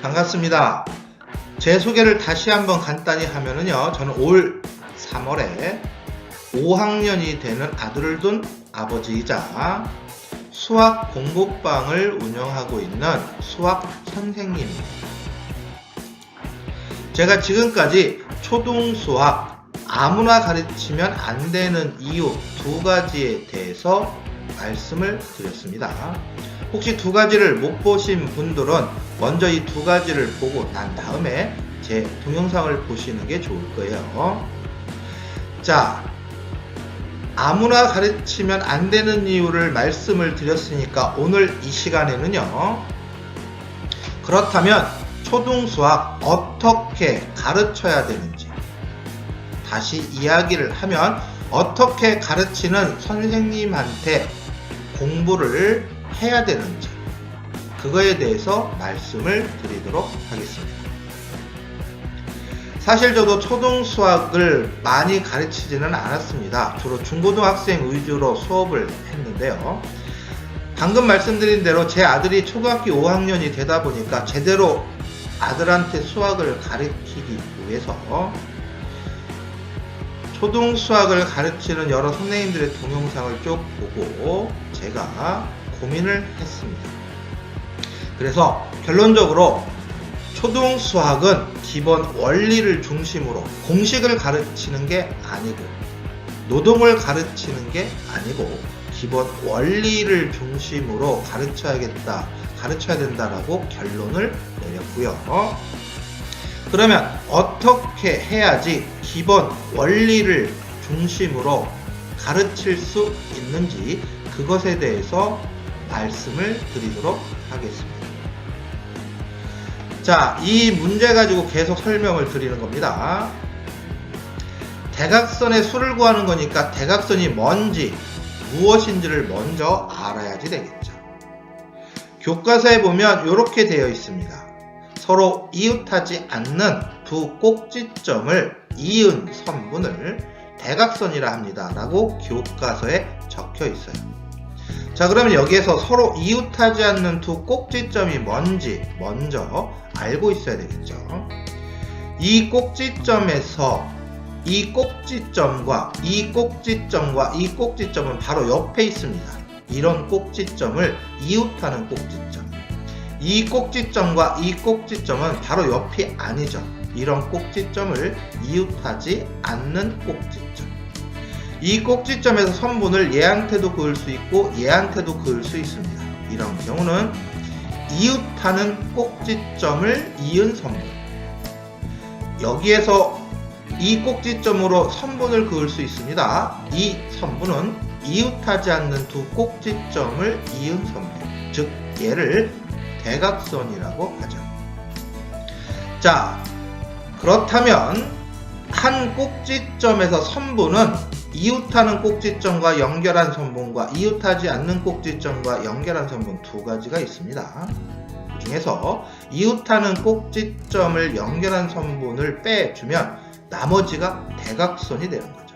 반갑습니다. 제 소개를 다시 한번 간단히 하면은요, 저는 올 3월에 5학년이 되는 아들을 둔 아버지이자 수학 공부방을 운영하고 있는 수학 선생님입니다. 제가 지금까지 초등수학 아무나 가르치면 안 되는 이유 두 가지에 대해서 말씀을 드렸습니다. 혹시 두 가지를 못 보신 분들은 먼저 이 두 가지를 보고 난 다음에 제 동영상을 보시는 게 좋을 거예요. 자, 아무나 가르치면 안 되는 이유를 말씀을 드렸으니까 오늘 이 시간에는요, 그렇다면 초등수학 어떻게 가르쳐야 되는지, 다시 이야기를 하면 어떻게 가르치는 선생님한테 공부를 해야 되는지, 그거에 대해서 말씀을 드리도록 하겠습니다. 사실 저도 초등수학을 많이 가르치지는 않았습니다. 주로 중고등학생 위주로 수업을 했는데요. 방금 말씀드린 대로 제 아들이 초등학교 5학년이 되다 보니까 제대로 아들한테 수학을 가르치기 위해서 초등수학을 가르치는 여러 선생님들의 동영상을 쭉 보고 제가 고민을 했습니다. 그래서 결론적으로 초등수학은 기본 원리를 중심으로 공식을 가르치는 게 아니고 노동을 가르치는 게 아니고 기본 원리를 중심으로 가르쳐야 된다라고 결론을 내렸고요. 그러면 어떻게 해야지 기본 원리를 중심으로 가르칠 수 있는지 그것에 대해서 말씀을 드리도록 하겠습니다. 자, 이 문제 가지고 계속 설명을 드리는 겁니다. 대각선의 수를 구하는 거니까 대각선이 뭔지 무엇인지를 먼저 알아야지 되겠죠. 교과서에 보면 이렇게 되어 있습니다. 서로 이웃하지 않는 두 꼭지점을 이은 선분을 대각선이라 합니다 라고 교과서에 적혀 있어요. 자, 그러면 여기에서 서로 이웃하지 않는 두 꼭지점이 뭔지 먼저 알고 있어야 되겠죠. 이 꼭지점에서 이 꼭지점과 이 꼭지점과 이 꼭지점은 바로 옆에 있습니다. 이런 꼭지점을 이웃하는 꼭지점. 이 꼭지점과 이 꼭지점은 바로 옆이 아니죠. 이런 꼭지점을 이웃하지 않는 꼭지점. 이 꼭지점에서 선분을 얘한테도 그을 수 있고 얘한테도 그을 수 있습니다. 이런 경우는 이웃하는 꼭지점을 이은 선분. 여기에서 이 꼭지점으로 선분을 그을 수 있습니다. 이 선분은 이웃하지 않는 두 꼭지점을 이은 선분. 즉 얘를 대각선이라고 하죠. 자, 그렇다면 한 꼭지점에서 선분은 이웃하는 꼭지점과 연결한 선분과 이웃하지 않는 꼭지점과 연결한 선분 두 가지가 있습니다. 그 중에서 이웃하는 꼭지점을 연결한 선분을 빼주면 나머지가 대각선이 되는 거죠.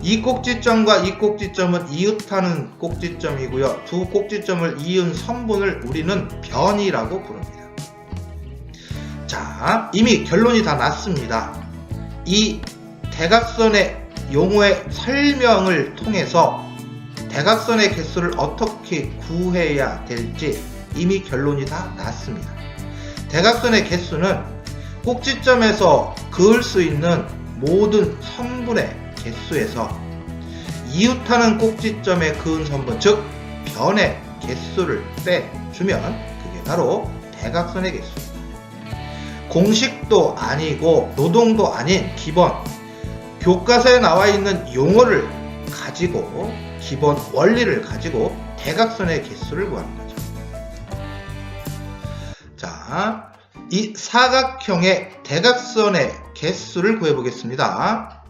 이 꼭지점과 이 꼭지점은 이웃하는 꼭지점이고요. 두 꼭지점을 이은 선분을 우리는 변이라고 부릅니다. 자, 이미 결론이 다 났습니다. 이 대각선의 용어의 설명을 통해서 대각선의 개수를 어떻게 구해야 될지 이미 결론이 다 났습니다. 대각선의 개수는 꼭지점에서 그을 수 있는 모든 선분의 개수에서 이웃하는 꼭지점에 그은 선분, 즉 변의 개수를 빼주면 그게 바로 대각선의 개수입니다. 공식도 아니고 노동도 아닌 기본 교과서에 나와 있는 용어를 가지고 기본 원리를 가지고 대각선의 개수를 구하는 거죠. 자, 이 사각형의 대각선의 개수를 구해보겠습니다.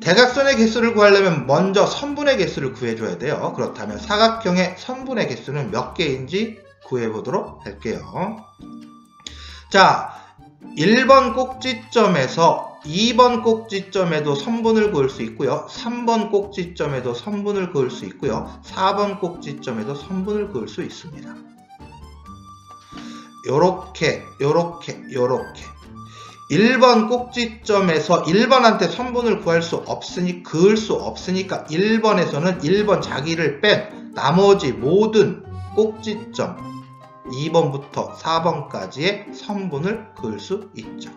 대각선의 개수를 구하려면 먼저 선분의 개수를 구해줘야 돼요. 그렇다면 사각형의 선분의 개수는 몇 개인지 구해보도록 할게요. 자, 1번 꼭지점에서 2번 꼭지점에도 선분을 그을 수 있고요. 3번 꼭지점에도 선분을 그을 수 있고요. 4번 꼭지점에도 선분을 그을 수 있습니다. 요렇게 1번 꼭지점에서 1번한테 선분을 그을 수 없으니까 1번에서는 1번 자기를 뺀 나머지 모든 꼭지점 2번부터 4번까지의 선분을 그을 수 있죠.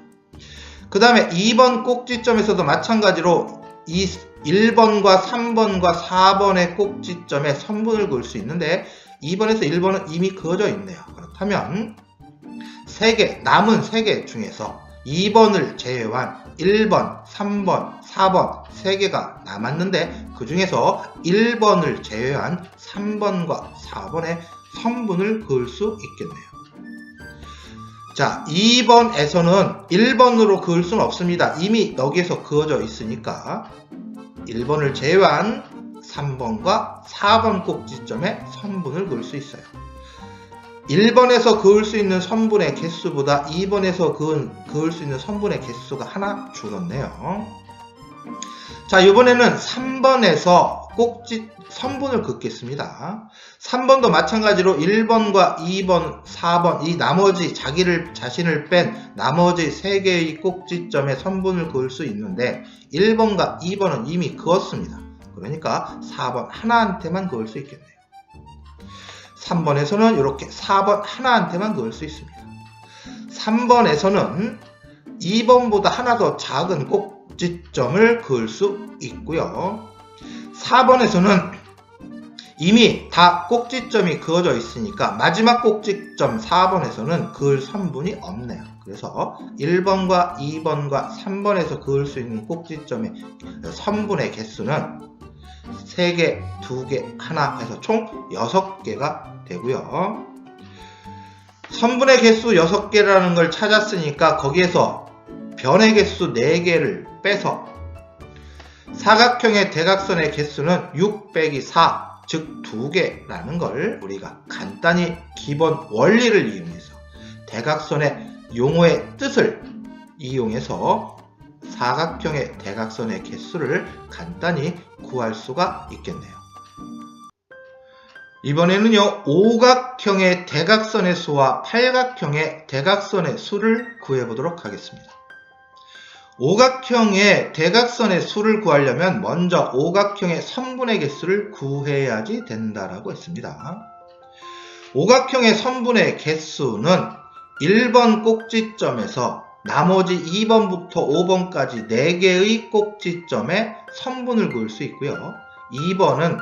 그 다음에 2번 꼭지점에서도 마찬가지로 이 1번과 3번과 4번의 꼭지점에 선분을 그을 수 있는데 2번에서 1번은 이미 그어져 있네요. 그렇다면 남은 3개 중에서 2번을 제외한 1번, 3번, 4번 3개가 남았는데 그 중에서 1번을 제외한 3번과 4번의 선분을 그을 수 있겠네요. 자, 2번에서는 1번으로 그을 수는 없습니다. 이미 여기에서 그어져 있으니까 1번을 제외한 3번과 4번 꼭지점에 선분을 그을 수 있어요. 1번에서 그을 수 있는 선분의 개수보다 2번에서 그을 수 있는 선분의 개수가 하나 줄었네요. 자, 이번에는 3번에서 선분을 긋겠습니다. 3번도 마찬가지로 1번과 2번, 4번 이 나머지 자신을 뺀 나머지 3개의 꼭지점에 선분을 그을 수 있는데 1번과 2번은 이미 그었습니다. 그러니까 4번 하나한테만 그을 수 있겠네요. 3번에서는 이렇게 4번 하나한테만 그을 수 있습니다. 3번에서는 2번보다 하나 더 작은 꼭지점을 그을 수 있고요. 4번에서는 이미 다 꼭지점이 그어져 있으니까 마지막 꼭지점 4번에서는 그을 선분이 없네요. 그래서 1번과 2번과 3번에서 그을 수 있는 꼭지점의 선분의 개수는 3개, 2개, 하나 해서 총 6개가 되고요. 선분의 개수 6개라는 걸 찾았으니까 거기에서 변의 개수 4개를 빼서 사각형의 대각선의 개수는 6 빼기 4, 즉 2개라는 걸 우리가 간단히 기본 원리를 이용해서 대각선의 용어의 뜻을 이용해서 사각형의 대각선의 개수를 간단히 구할 수가 있겠네요. 이번에는요, 오각형의 대각선의 수와 팔각형의 대각선의 수를 구해보도록 하겠습니다. 오각형의 대각선의 수를 구하려면 먼저 오각형의 선분의 개수를 구해야지 된다라고 했습니다. 오각형의 선분의 개수는 1번 꼭지점에서 나머지 2번부터 5번까지 4개의 꼭지점에 선분을 그을 수 있고요. 2번은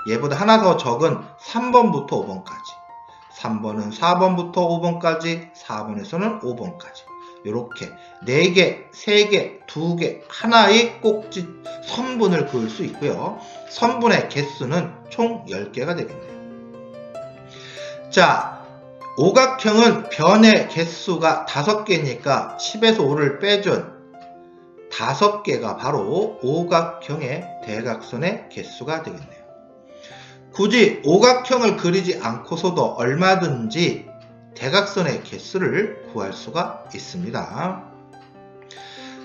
얘보다 하나 더 적은 3번부터 5번까지, 3번은 4번부터 5번까지, 4번에서는 5번까지 이렇게 4개, 3개, 2개, 하나의 꼭지 선분을 그을 수 있고요. 선분의 개수는 총 10개가 되겠네요. 자, 오각형은 변의 개수가 5개니까 10에서 5를 빼준 5개가 바로 오각형의 대각선의 개수가 되겠네요. 굳이 오각형을 그리지 않고서도 얼마든지 대각선의 개수를 구할 수가 있습니다.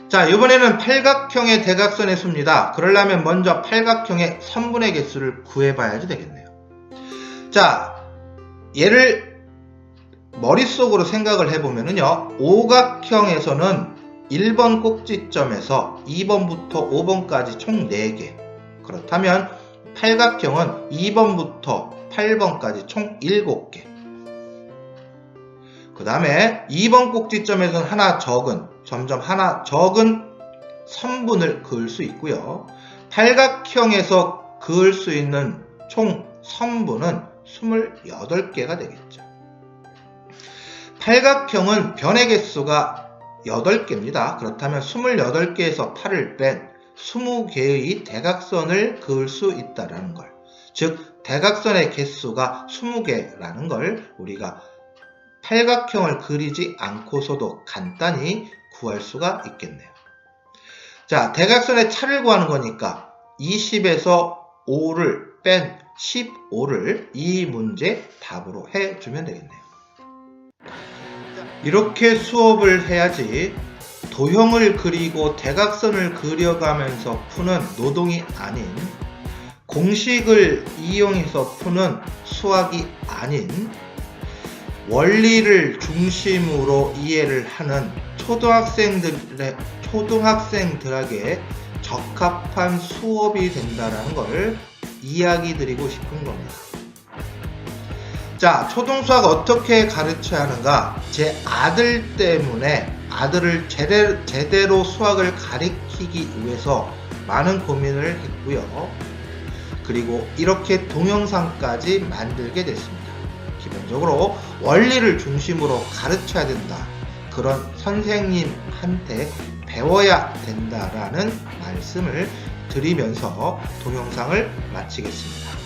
자, 이번에는 팔각형의 대각선의 수입니다. 그러려면 먼저 팔각형의 선분의 개수를 구해봐야지 되겠네요. 자, 얘를 머릿속으로 생각을 해보면요, 오각형에서는 1번 꼭지점에서 2번부터 5번까지 총 4개, 그렇다면 팔각형은 2번부터 8번까지 총 7개, 그 다음에 2번 꼭지점에서는 점점 하나 적은 선분을 그을 수 있고요. 팔각형에서 그을 수 있는 총 선분은 28개가 되겠죠. 팔각형은 변의 개수가 8개입니다. 그렇다면 28개에서 8을 뺀 20개의 대각선을 그을 수 있다는 걸, 즉 대각선의 개수가 20개라는 걸 우리가 팔각형을 그리지 않고서도 간단히 구할 수가 있겠네요. 자, 대각선의 차를 구하는 거니까 20에서 5를 뺀 15를 이 문제 답으로 해주면 되겠네요. 이렇게 수업을 해야지 도형을 그리고 대각선을 그려가면서 푸는 노동이 아닌, 공식을 이용해서 푸는 수학이 아닌 원리를 중심으로 이해를 하는 초등학생들에게 적합한 수업이 된다는 것을 이야기 드리고 싶은 겁니다. 자, 초등수학 어떻게 가르쳐야 하는가? 제 아들 때문에 아들을 제대로 수학을 가르치기 위해서 많은 고민을 했고요. 그리고 이렇게 동영상까지 만들게 됐습니다. 기본적으로 원리를 중심으로 가르쳐야 된다. 그런 선생님한테 배워야 된다라는 말씀을 드리면서 동영상을 마치겠습니다.